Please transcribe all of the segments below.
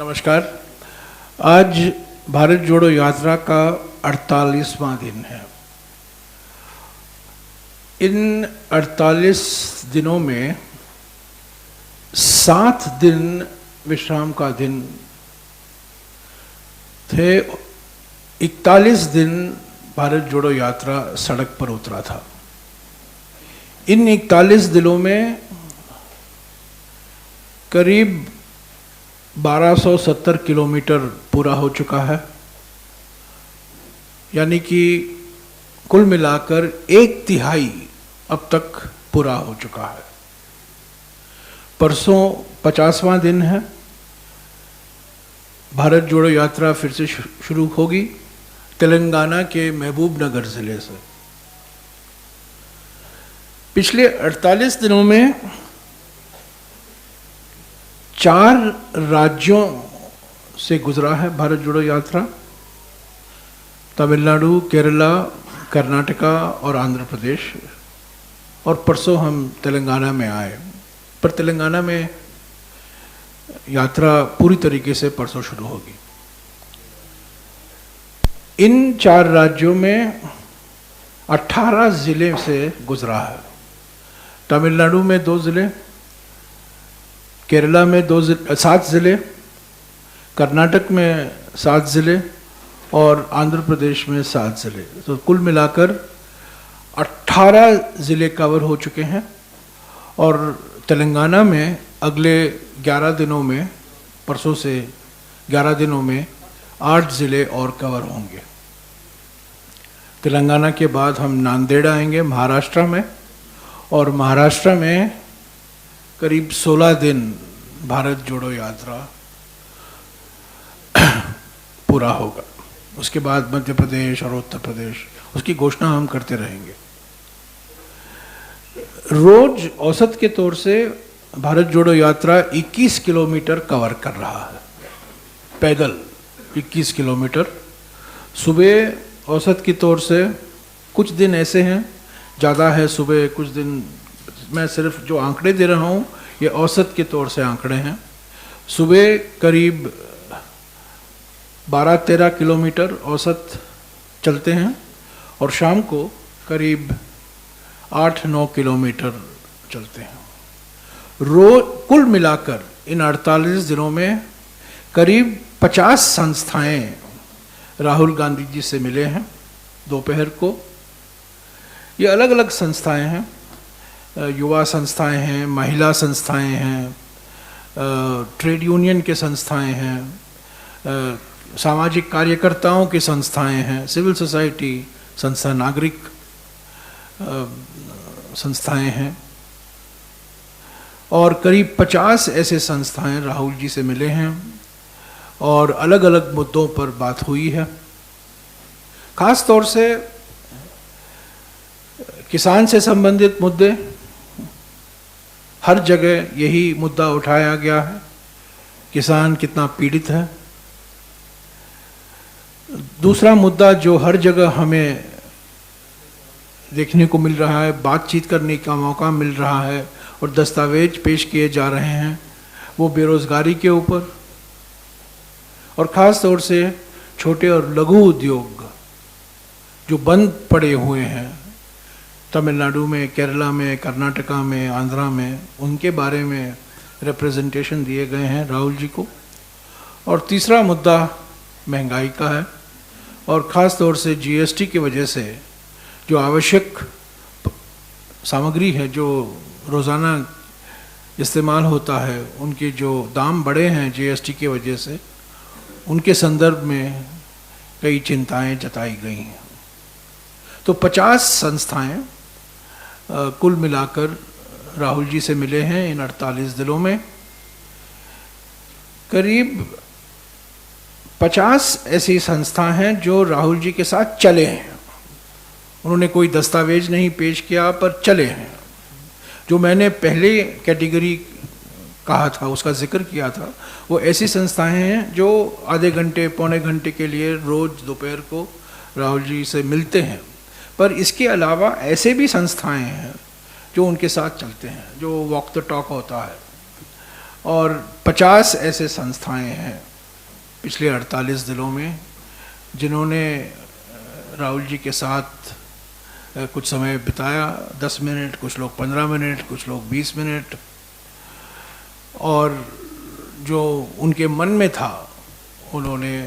नमस्कार। आज भारत जोड़ो यात्रा का 48वां दिन है। इन 48 दिनों में 7 दिन विश्राम का दिन थे। 41 दिन भारत जोड़ो यात्रा सड़क पर उतरा था। इन 41 दिनों में करीब 1270 किलोमीटर पूरा हो चुका है, यानी कि कुल मिलाकर 1/3 अब तक पूरा हो चुका है। परसों 50वां दिन है। भारत जोड़ो यात्रा फिर से शुरू होगी तेलंगाना के महबूब नगर जिले से। पिछले 48 दिनों में 4 राज्यों से गुजरा है भारत जोड़ो यात्रा। तमिलनाडु, केरला, कर्नाटका और आंध्र प्रदेश। और परसों हम तेलंगाना में आए, पर तेलंगाना में यात्रा पूरी तरीके से परसों शुरू होगी। इन 4 राज्यों में 18 जिले से गुजरा है। तमिलनाडु में 2 जिले, केरला में 7 जिले, कर्नाटक में 7 जिले और आंध्र प्रदेश में 7 जिले। तो कुल मिलाकर 18 जिले कवर हो चुके हैं। और तेलंगाना में अगले 11 दिनों में, परसों से 11 दिनों में 8 जिले और कवर होंगे। तेलंगाना के बाद हम नांदेड़ आएंगे महाराष्ट्र में, और महाराष्ट्र में करीब 16 दिन भारत जोड़ो यात्रा पूरा होगा। उसके बाद मध्य प्रदेश और उत्तर प्रदेश, उसकी घोषणा हम करते रहेंगे। रोज औसत के तौर से भारत जोड़ो यात्रा 21 किलोमीटर कवर कर रहा है, पैदल 21 किलोमीटर। सुबह औसत की तौर से कुछ दिन ऐसे हैं ज़्यादा है सुबह, कुछ दिन, मैं सिर्फ जो आंकड़े दे रहा हूँ ये औसत के तौर से आंकड़े हैं। सुबह करीब 12-13 किलोमीटर औसत चलते हैं और शाम को करीब 8-9 किलोमीटर चलते हैं। रोज कुल मिलाकर इन 48 दिनों में करीब 50 संस्थाएं राहुल गांधी जी से मिले हैं दोपहर को। ये अलग अलग संस्थाएं हैं, युवा संस्थाएं हैं, महिला संस्थाएं हैं, ट्रेड यूनियन के संस्थाएं हैं, सामाजिक कार्यकर्ताओं की संस्थाएं हैं, सिविल सोसाइटी संस्था, नागरिक संस्थाएं हैं। और करीब 50 ऐसे संस्थाएं राहुल जी से मिले हैं और अलग अलग मुद्दों पर बात हुई है। खास तौर से किसान से संबंधित मुद्दे, हर जगह यही मुद्दा उठाया गया है, किसान कितना पीड़ित है। दूसरा मुद्दा जो हर जगह हमें देखने को मिल रहा है, बातचीत करने का मौका मिल रहा है और दस्तावेज पेश किए जा रहे हैं, वो बेरोजगारी के ऊपर, और ख़ास तौर से छोटे और लघु उद्योग जो बंद पड़े हुए हैं तमिलनाडु में, केरला में, कर्नाटका में, आंध्रा में, उनके बारे में रिप्रेजेंटेशन दिए गए हैं राहुल जी को। और तीसरा मुद्दा महंगाई का है, और ख़ास तौर से जीएसटी की वजह से जो आवश्यक सामग्री है जो रोज़ाना इस्तेमाल होता है, उनके जो दाम बढ़े हैं जीएसटी की वजह से, उनके संदर्भ में कई चिंताएं जताई गई हैं। तो 50 संस्थाएं कुल मिलाकर राहुल जी से मिले हैं इन 48 दिनों में। करीब 50 ऐसी संस्थाएं हैं जो राहुल जी के साथ चले हैं। उन्होंने कोई दस्तावेज नहीं पेश किया, पर चले हैं। जो मैंने पहले कैटेगरी कहा था, उसका जिक्र किया था, वो ऐसी संस्थाएं हैं जो आधे घंटे, पौने घंटे के लिए रोज़ दोपहर को राहुल जी से मिलते हैं। पर इसके अलावा ऐसे भी संस्थाएं हैं जो उनके साथ चलते हैं, जो वॉक द टॉक होता है। और 50 ऐसे संस्थाएं हैं पिछले 48 दिनों में, जिन्होंने राहुल जी के साथ कुछ समय बिताया, 10 मिनट, कुछ लोग 15 मिनट, कुछ लोग 20 मिनट, और जो उनके मन में था उन्होंने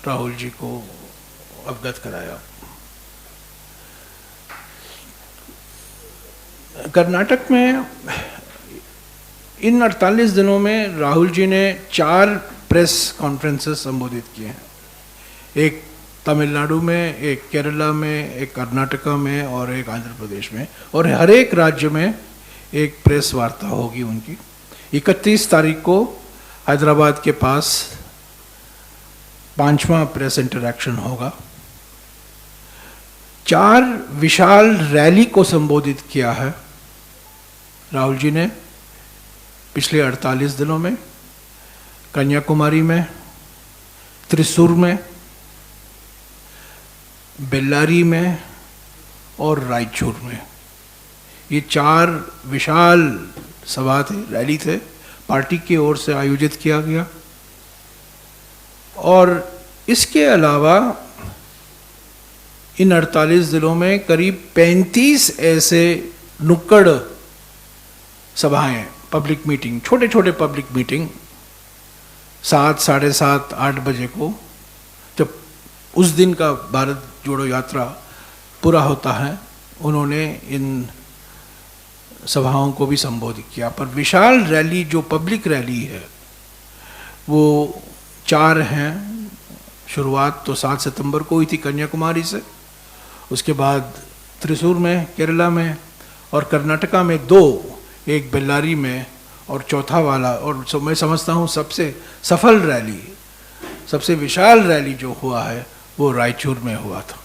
राहुल जी को अवगत कराया। कर्नाटक में इन 48 दिनों में राहुल जी ने 4 प्रेस कॉन्फ्रेंसेस संबोधित किए हैं। एक तमिलनाडु में, एक केरला में, एक कर्नाटका में और एक आंध्र प्रदेश में, और हर एक राज्य में एक प्रेस वार्ता होगी उनकी। 31 तारीख को हैदराबाद के पास 5वां प्रेस इंटरैक्शन होगा। 4 विशाल रैली को संबोधित किया है राहुल जी ने पिछले 48 दिनों में, कन्याकुमारी में, त्रिशूर में, बेल्लारी में और रायचूर में। ये 4 विशाल सभा थे, रैली थे, पार्टी की ओर से आयोजित किया गया। और इसके अलावा इन 48 दिनों में करीब 35 ऐसे नुक्कड़ सभाएं, पब्लिक मीटिंग, छोटे छोटे पब्लिक मीटिंग 7, साढ़े 7, 8 बजे को, जब उस दिन का भारत जोड़ो यात्रा पूरा होता है, उन्होंने इन सभाओं को भी संबोधित किया। पर विशाल रैली, जो पब्लिक रैली है, वो 4 हैं। शुरुआत तो 7 सितंबर को हुई थी कन्याकुमारी से, उसके बाद त्रिशूर में, केरला में, और कर्नाटका में 2, एक बेल्लारी में, और चौथा वाला, और मैं समझता हूँ सबसे सफल रैली, सबसे विशाल रैली जो हुआ है वो रायचूर में हुआ था।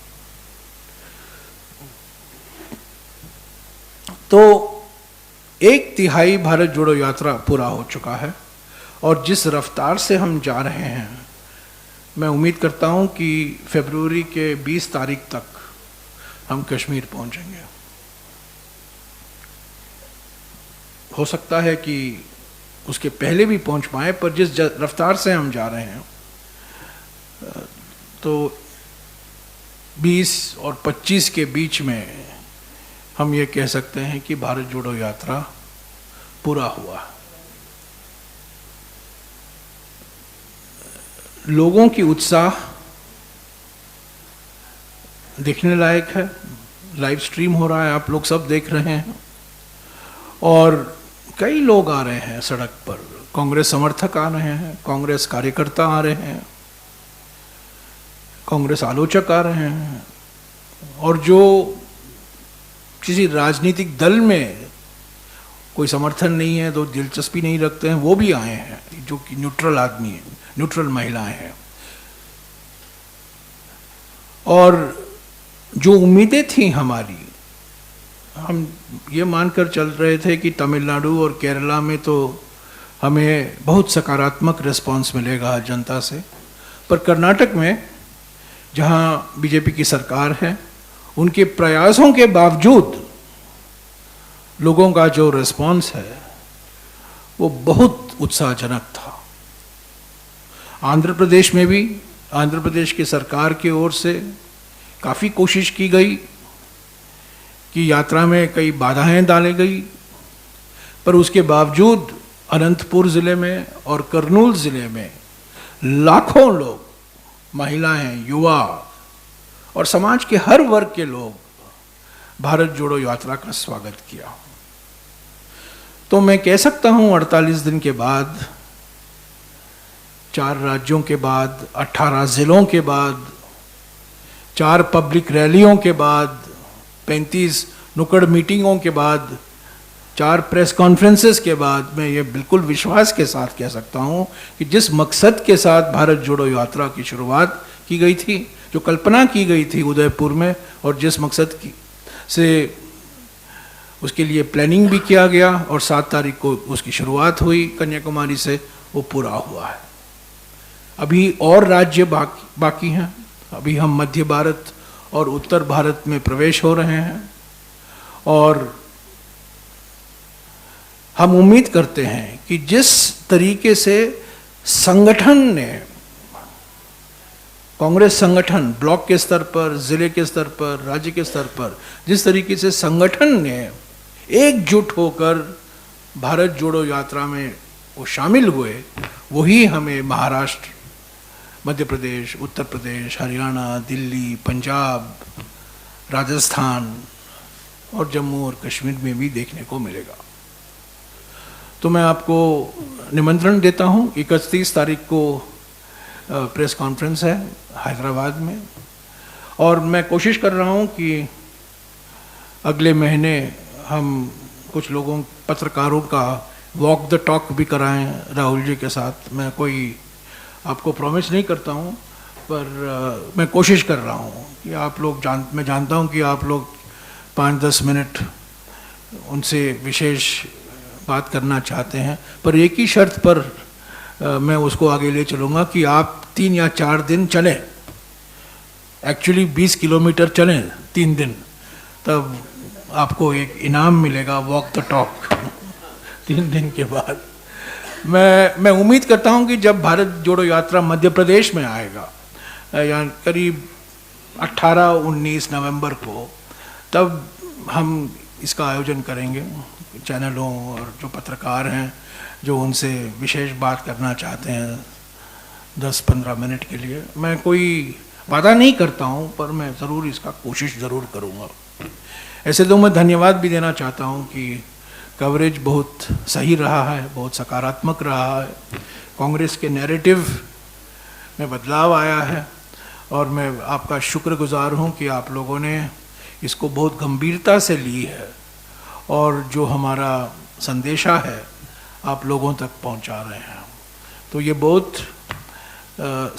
तो 1/3 भारत जोड़ो यात्रा पूरा हो चुका है, और जिस रफ्तार से हम जा रहे हैं, मैं उम्मीद करता हूं कि फरवरी के 20 तारीख तक हम कश्मीर पहुंचेंगे। हो सकता है कि उसके पहले भी पहुंच पाए, पर जिस रफ्तार से हम जा रहे हैं, तो 20 और 25 के बीच में हम ये कह सकते हैं कि भारत जोड़ो यात्रा पूरा हुआ। लोगों की उत्साह देखने लायक है। लाइव स्ट्रीम हो रहा है, आप लोग सब देख रहे हैं, और कई लोग आ रहे हैं सड़क पर। कांग्रेस समर्थक आ रहे हैं, कांग्रेस कार्यकर्ता आ रहे हैं, कांग्रेस आलोचक आ रहे हैं, और जो किसी राजनीतिक दल में कोई समर्थन नहीं है, तो दिलचस्पी नहीं रखते हैं, वो भी आए हैं, जो कि न्यूट्रल आदमी है, न्यूट्रल महिलाएं हैं। और जो उम्मीदें थी हमारी, हम ये मानकर चल रहे थे कि तमिलनाडु और केरला में तो हमें बहुत सकारात्मक रिस्पांस मिलेगा जनता से, पर कर्नाटक में जहाँ बीजेपी की सरकार है, उनके प्रयासों के बावजूद लोगों का जो रिस्पांस है वो बहुत उत्साहजनक था। आंध्र प्रदेश में भी, आंध्र प्रदेश की सरकार की ओर से काफ़ी कोशिश की गई कि यात्रा में कई बाधाएं डाली गई, पर उसके बावजूद अनंतपुर ज़िले में और कर्नूल ज़िले में लाखों लोग, महिलाएं, युवा और समाज के हर वर्ग के लोग भारत जोड़ो यात्रा का स्वागत किया। तो मैं कह सकता हूं 48 दिन के बाद, 4 राज्यों के बाद, 18 जिलों के बाद, 4 पब्लिक रैलियों के बाद, 35 नुक्कड़ मीटिंगों के बाद, 4 प्रेस कॉन्फ्रेंसेस के बाद, मैं ये बिल्कुल विश्वास के साथ कह सकता हूं कि जिस मकसद के साथ भारत जोड़ो यात्रा की शुरुआत की गई थी, जो कल्पना की गई थी उदयपुर में, और जिस मकसद से उसके लिए प्लानिंग भी किया गया और 7 तारीख को उसकी शुरुआत हुई कन्याकुमारी से, वो पूरा हुआ है। अभी और राज्य बाकी हैं। अभी हम मध्य भारत और उत्तर भारत में प्रवेश हो रहे हैं, और हम उम्मीद करते हैं कि जिस तरीके से संगठन ने कांग्रेस संगठन ब्लॉक के स्तर पर, जिले के स्तर पर, राज्य के स्तर पर जिस तरीके से संगठन ने एकजुट होकर भारत जोड़ो यात्रा में वो शामिल हुए, वही हमें महाराष्ट्र, मध्य प्रदेश, उत्तर प्रदेश, हरियाणा, दिल्ली, पंजाब, राजस्थान और जम्मू और कश्मीर में भी देखने को मिलेगा। तो मैं आपको निमंत्रण देता हूं, 31 तारीख को प्रेस कॉन्फ्रेंस है हैदराबाद में, और मैं कोशिश कर रहा हूं कि अगले महीने हम कुछ लोगों, पत्रकारों का वॉक द टॉक भी कराएं राहुल जी के साथ। मैं कोई आपको प्रॉमिस नहीं करता हूं, पर मैं कोशिश कर रहा हूं कि आप लोग मैं जानता हूं कि आप लोग 5-10 मिनट उनसे विशेष बात करना चाहते हैं, पर एक ही शर्त पर मैं उसको आगे ले चलूँगा कि आप 3 या 4 दिन चलें, एक्चुअली 20 किलोमीटर चलें 3 दिन, तब आपको एक इनाम मिलेगा वॉक द टॉक 3 दिन के बाद। मैं उम्मीद करता हूं कि जब भारत जोड़ो यात्रा मध्य प्रदेश में आएगा, या करीब 18-19 नवंबर को, तब हम इसका आयोजन करेंगे। चैनलों और जो पत्रकार हैं जो उनसे विशेष बात करना चाहते हैं 10-15 मिनट के लिए, मैं कोई वादा नहीं करता हूं, पर मैं ज़रूर इसका कोशिश ज़रूर करूंगा। ऐसे तो मैं धन्यवाद भी देना चाहता हूं कि कवरेज बहुत सही रहा है, बहुत सकारात्मक रहा है, कांग्रेस के नैरेटिव में बदलाव आया है, और मैं आपका शुक्रगुजार हूं कि आप लोगों ने इसको बहुत गंभीरता से ली है और जो हमारा संदेशा है आप लोगों तक पहुंचा रहे हैं। तो ये बहुत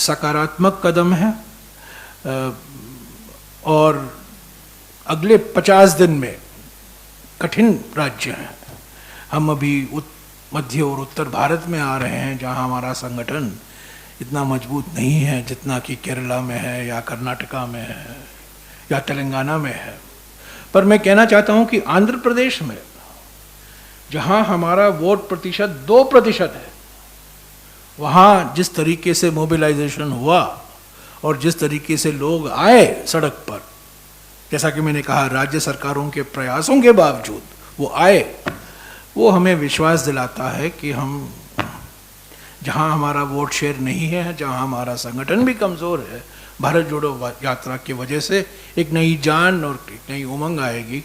सकारात्मक कदम है, और अगले 50 दिन में कठिन राज्य हैं। हम अभी मध्य और उत्तर भारत में आ रहे हैं जहां हमारा संगठन इतना मजबूत नहीं है जितना कि केरला में है या कर्नाटका में है या तेलंगाना में है। पर मैं कहना चाहता हूं कि आंध्र प्रदेश में जहां हमारा वोट प्रतिशत 2% है, वहां जिस तरीके से मोबिलाइजेशन हुआ और जिस तरीके से लोग आए सड़क पर, जैसा कि मैंने कहा राज्य सरकारों के प्रयासों के बावजूद वो आए, वो हमें विश्वास दिलाता है कि हम जहां हमारा वोट शेयर नहीं है, जहां हमारा संगठन भी कमज़ोर है, भारत जोड़ो यात्रा की वजह से एक नई जान और एक नई उमंग आएगी,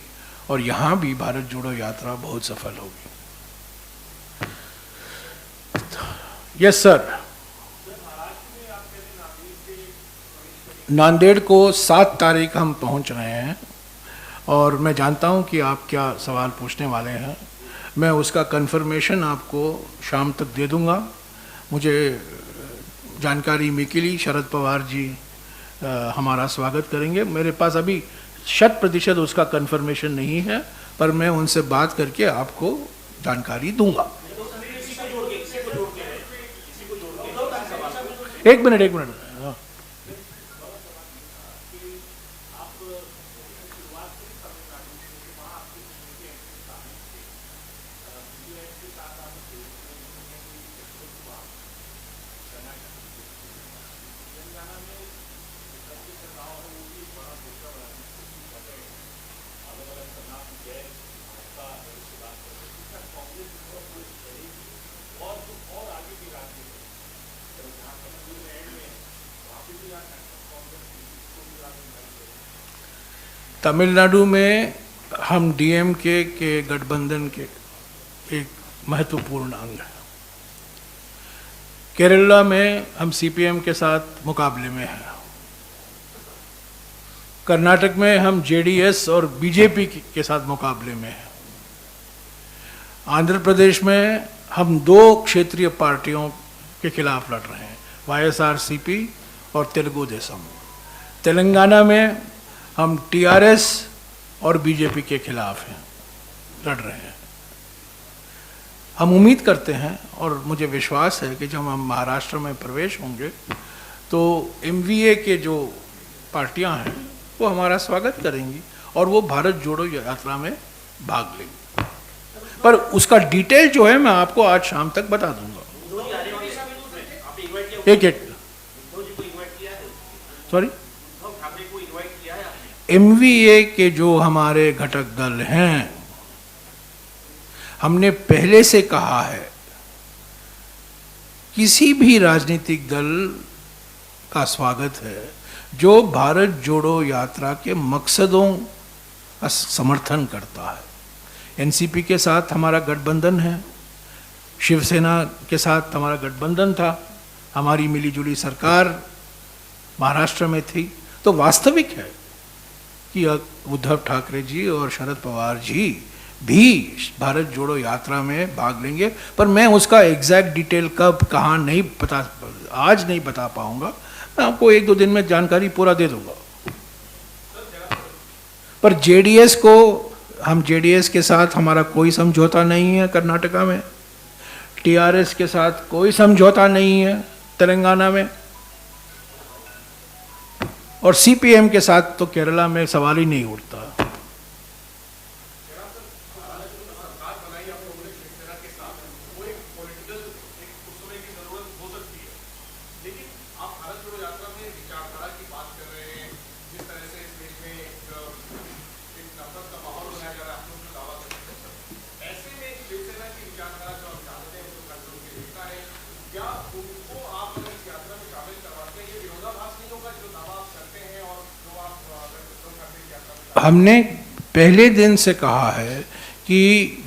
और यहाँ भी भारत जोड़ो यात्रा बहुत सफल होगी। Yes sir. नांदेड़ को 7 तारीख हम पहुँच रहे हैं, और मैं जानता हूँ कि आप क्या सवाल पूछने वाले हैं। मैं उसका कंफर्मेशन आपको शाम तक दे दूँगा। मुझे जानकारी मिली, शरद पवार जी हमारा स्वागत करेंगे। मेरे पास अभी 100% उसका कंफर्मेशन नहीं है, पर मैं उनसे बात करके आपको जानकारी दूंगा। एक मिनट। तमिलनाडु में हम डीएमके के गठबंधन के एक महत्वपूर्ण अंग हैं। केरला में हम सीपीएम के साथ मुकाबले में हैं। कर्नाटक में हम जेडीएस और बीजेपी के साथ मुकाबले में हैं। आंध्र प्रदेश में हम 2 क्षेत्रीय पार्टियों के खिलाफ लड़ रहे हैं, वाईएसआरसीपी और तेलुगु देशम। तेलंगाना में हम टीआरएस और बीजेपी के खिलाफ हैं, लड़ रहे हैं। हम उम्मीद करते हैं और मुझे विश्वास है कि जब हम महाराष्ट्र में प्रवेश होंगे तो एमवीए के जो पार्टियां हैं वो हमारा स्वागत करेंगी और वो भारत जोड़ो यात्रा में भाग लेंगी। पर उसका डिटेल जो है मैं आपको आज शाम तक बता दूंगा। एक सॉरी, MVA के जो हमारे घटक दल हैं, हमने पहले से कहा है किसी भी राजनीतिक दल का स्वागत है जो भारत जोड़ो यात्रा के मकसदों का समर्थन करता है। एनसीपी के साथ हमारा गठबंधन है, शिवसेना के साथ हमारा गठबंधन था, हमारी मिलीजुली सरकार महाराष्ट्र में थी। तो वास्तविक है कि उद्धव ठाकरे जी और शरद पवार जी भी भारत जोड़ो यात्रा में भाग लेंगे, पर मैं उसका एग्जैक्ट डिटेल कब कहाँ नहीं पता, आज नहीं बता पाऊंगा। मैं आपको 1-2 दिन में जानकारी पूरा दे दूंगा। पर जेडीएस को, हम जेडीएस के साथ हमारा कोई समझौता नहीं है कर्नाटका में, टीआरएस के साथ कोई समझौता नहीं है तेलंगाना में, और सीपीएम के साथ तो केरला में सवाल ही नहीं उठता। हमने पहले दिन से कहा है कि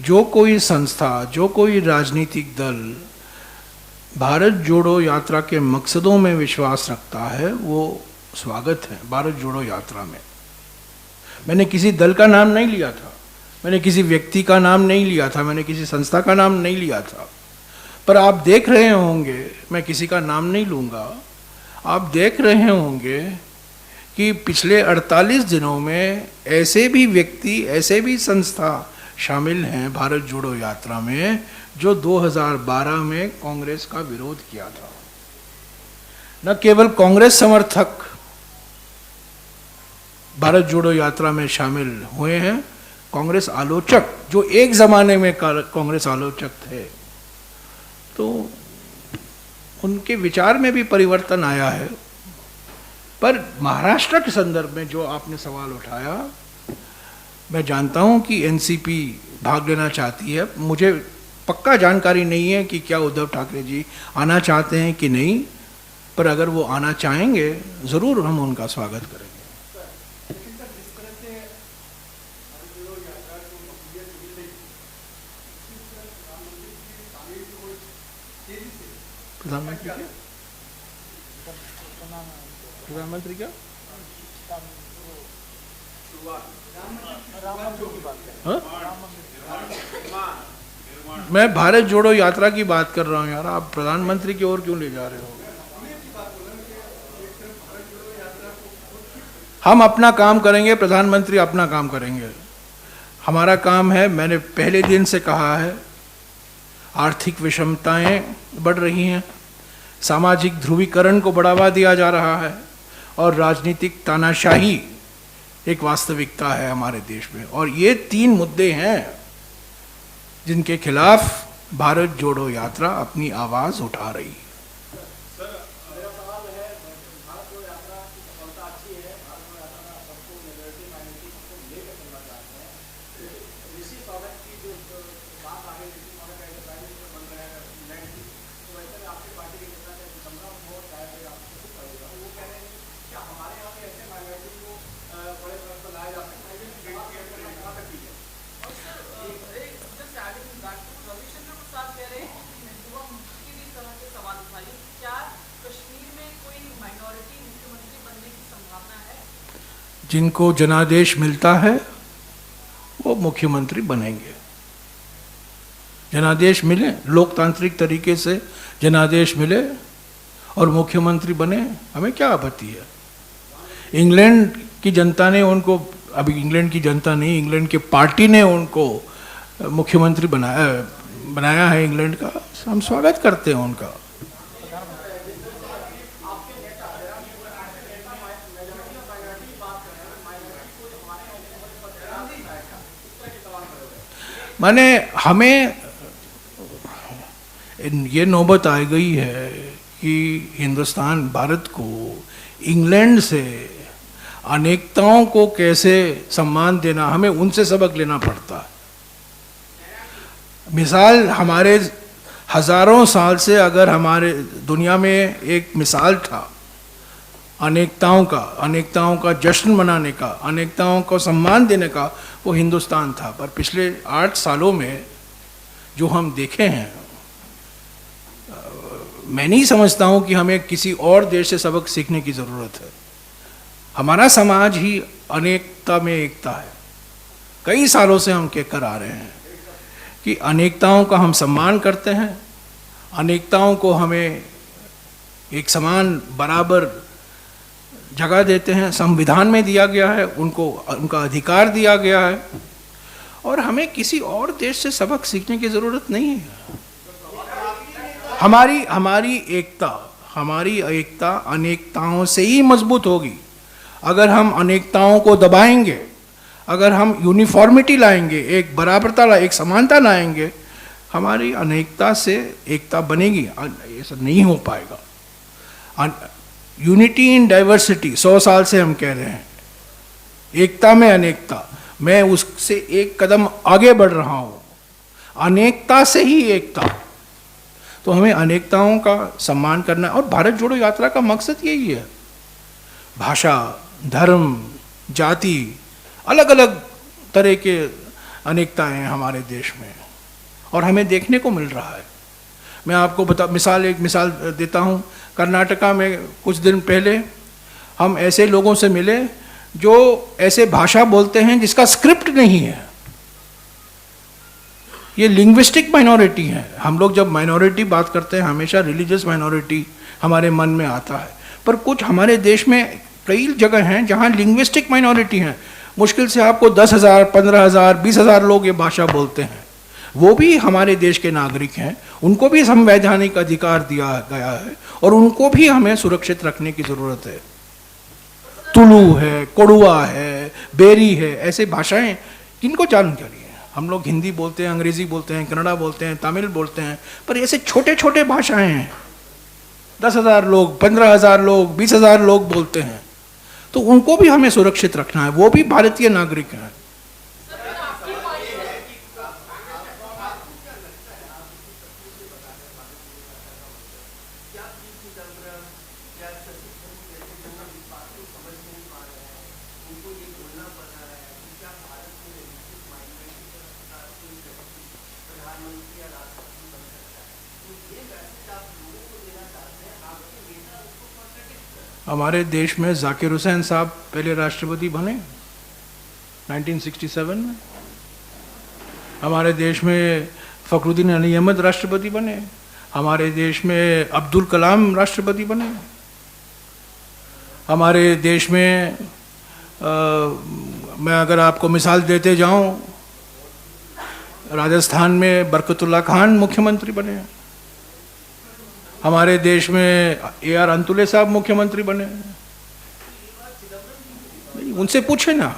जो कोई संस्था, जो कोई राजनीतिक दल भारत जोड़ो यात्रा के मकसदों में विश्वास रखता है वो स्वागत है भारत जोड़ो यात्रा में। मैंने किसी दल का नाम नहीं लिया था, मैंने किसी व्यक्ति का नाम नहीं लिया था, मैंने किसी संस्था का नाम नहीं लिया था। पर आप देख रहे होंगे, मैं किसी का नाम नहीं लूँगा, आप देख रहे होंगे कि पिछले 48 दिनों में ऐसे भी व्यक्ति, ऐसे भी संस्था शामिल हैं भारत जोड़ो यात्रा में जो 2012 में कांग्रेस का विरोध किया था। न केवल कांग्रेस समर्थक भारत जोड़ो यात्रा में शामिल हुए हैं, कांग्रेस आलोचक जो एक जमाने में कांग्रेस आलोचक थे, तो उनके विचार में भी परिवर्तन आया है। पर महाराष्ट्र के संदर्भ में जो आपने सवाल उठाया, मैं जानता हूं कि एनसीपी भाग लेना चाहती है। मुझे पक्का जानकारी नहीं है कि क्या उद्धव ठाकरे जी आना चाहते हैं कि नहीं, पर अगर वो आना चाहेंगे ज़रूर हम उनका स्वागत करेंगे। प्रधानमंत्री क्या हाँ? मैं भारत जोड़ो यात्रा की बात कर रहा हूँ यार, आप प्रधानमंत्री की ओर क्यों ले जा रहे हो? हम अपना काम करेंगे, प्रधानमंत्री अपना काम करेंगे। हमारा काम है, मैंने पहले दिन से कहा है, आर्थिक विषमताएं बढ़ रही हैं, सामाजिक ध्रुवीकरण को बढ़ावा दिया जा रहा है और राजनीतिक तानाशाही एक वास्तविकता है हमारे देश में। और ये 3 मुद्दे हैं जिनके खिलाफ भारत जोड़ो यात्रा अपनी आवाज़ उठा रही है। जिनको जनादेश मिलता है वो मुख्यमंत्री बनेंगे। जनादेश मिले, लोकतांत्रिक तरीके से जनादेश मिले और मुख्यमंत्री बने, हमें क्या आपत्ति है? इंग्लैंड की जनता ने उनको, अभी इंग्लैंड की जनता नहीं, इंग्लैंड की पार्टी ने उनको मुख्यमंत्री बनाया है इंग्लैंड का, हम स्वागत करते हैं उनका। माने हमें ये नौबत आ गई है कि हिंदुस्तान भारत को इंग्लैंड से अनेकताओं को कैसे सम्मान देना, हमें उनसे सबक लेना पड़ता है। मिसाल हमारे हजारों साल से अगर हमारे दुनिया में एक मिसाल था अनेकताओं का जश्न मनाने का, अनेकताओं को सम्मान देने का, वो हिंदुस्तान था। पर पिछले 8 सालों में जो हम देखे हैं, मैं नहीं समझता हूँ कि हमें किसी और देश से सबक सीखने की ज़रूरत है। हमारा समाज ही अनेकता में एकता है। कई सालों से हम कहकर आ रहे हैं कि अनेकताओं का हम सम्मान करते हैं, अनेकताओं को हमें एक समान बराबर जगह देते हैं, संविधान में दिया गया है, उनको उनका अधिकार दिया गया है, और हमें किसी और देश से सबक सीखने की ज़रूरत नहीं है। हमारी एकता अनेकताओं से ही मजबूत होगी। अगर हम अनेकताओं को दबाएंगे, अगर हम यूनिफॉर्मिटी लाएंगे, एक बराबरता, एक समानता लाएंगे, हमारी अनेकता से एकता बनेगी। ऐसा नहीं हो पाएगा। यूनिटी इन डाइवर्सिटी 100 साल से हम कह रहे हैं, एकता में अनेकता। मैं उससे एक कदम आगे बढ़ रहा हूँ, अनेकता से ही एकता। तो हमें अनेकताओं का सम्मान करना, और भारत जोड़ो यात्रा का मकसद यही है। भाषा, धर्म, जाति, अलग अलग तरह के अनेकताएं हैं हमारे देश में, और हमें देखने को मिल रहा है। मैं आपको एक मिसाल देता हूँ। कर्नाटका में कुछ दिन पहले हम ऐसे लोगों से मिले जो ऐसे भाषा बोलते हैं जिसका स्क्रिप्ट नहीं है। ये लिंग्विस्टिक माइनॉरिटी है। हम लोग जब माइनॉरिटी बात करते हैं, हमेशा रिलीजियस माइनॉरिटी हमारे मन में आता है, पर कुछ हमारे देश में कई जगह हैं जहाँ लिंग्विस्टिक माइनॉरिटी हैं। मुश्किल से आपको 10,000, 15,000, 20,000 लोग ये भाषा बोलते हैं। वो भी हमारे देश के नागरिक हैं, उनको भी संवैधानिक अधिकार दिया गया है, और उनको भी हमें सुरक्षित रखने की ज़रूरत है। तुलु है, कोडुआ है, बेरी है, ऐसे भाषाएं किनको जानकारी है? हम लोग हिंदी बोलते हैं, अंग्रेज़ी बोलते हैं, कन्नड़ा बोलते हैं, तमिल बोलते हैं, पर ऐसे छोटे छोटे भाषाएं हैं, 10,000 लोग, 15,000 लोग, 20,000 लोग बोलते हैं। तो उनको भी हमें सुरक्षित रखना है, वो भी भारतीय नागरिक हैं। हमारे देश में जाकिर हुसैन साहब पहले राष्ट्रपति बने 1967 में। हमारे देश में फ़खरुद्दीन अली अहमद राष्ट्रपति बने। हमारे देश में अब्दुल कलाम राष्ट्रपति बने। हमारे देश में मैं अगर आपको मिसाल देते जाऊं, राजस्थान में बरकतुल्ला खान मुख्यमंत्री बने। हमारे देश में AR अंतुले साहब मुख्यमंत्री बने। उनसे पूछे ना,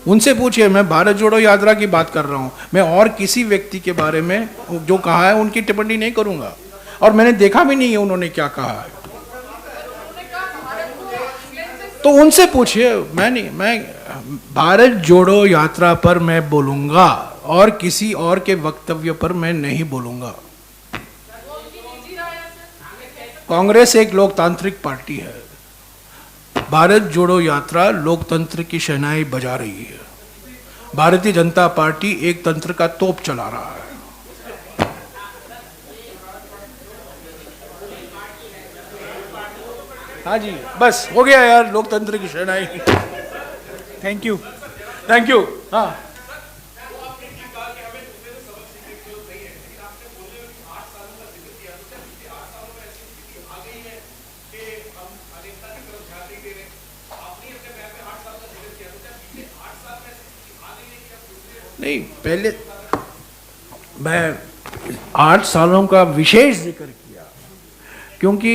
उनसे पूछिए। मैं भारत जोड़ो यात्रा की बात कर रहा हूँ। मैं और किसी व्यक्ति के बारे में जो कहा है उनकी टिप्पणी नहीं करूँगा, और मैंने देखा भी नहीं है उन्होंने क्या कहा है। तो उनसे पूछिए। मैं भारत जोड़ो यात्रा पर मैं बोलूँगा, और किसी और के वक्तव्य पर मैं नहीं बोलूँगा। कांग्रेस एक लोकतांत्रिक पार्टी है। भारत जोड़ो यात्रा लोकतंत्र की शहनाई बजा रही है। भारतीय जनता पार्टी एक तंत्र का तोप चला रहा है। हाँ जी, बस हो गया यार, लोकतंत्र की शहनाई। Thank you, thank you. हाँ, नहीं, पहले मैं 8 सालों का विशेष जिक्र किया क्योंकि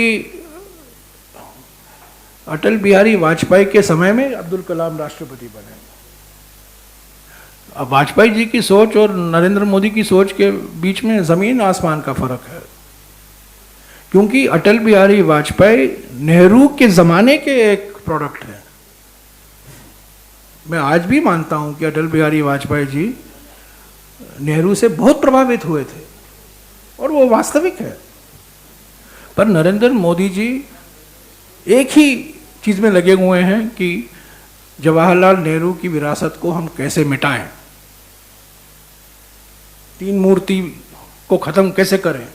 अटल बिहारी वाजपेयी के समय में अब्दुल कलाम राष्ट्रपति बने। अब वाजपेयी जी की सोच और नरेंद्र मोदी की सोच के बीच में ज़मीन आसमान का फर्क है। क्योंकि अटल बिहारी वाजपेयी नेहरू के ज़माने के एक प्रोडक्ट है। मैं आज भी मानता हूं कि अटल बिहारी वाजपेयी जी नेहरू से बहुत प्रभावित हुए थे और वो वास्तविक है। पर नरेंद्र मोदी जी एक ही चीज़ में लगे हुए हैं कि जवाहरलाल नेहरू की विरासत को हम कैसे मिटाएं, तीन मूर्ति को ख़त्म कैसे करें।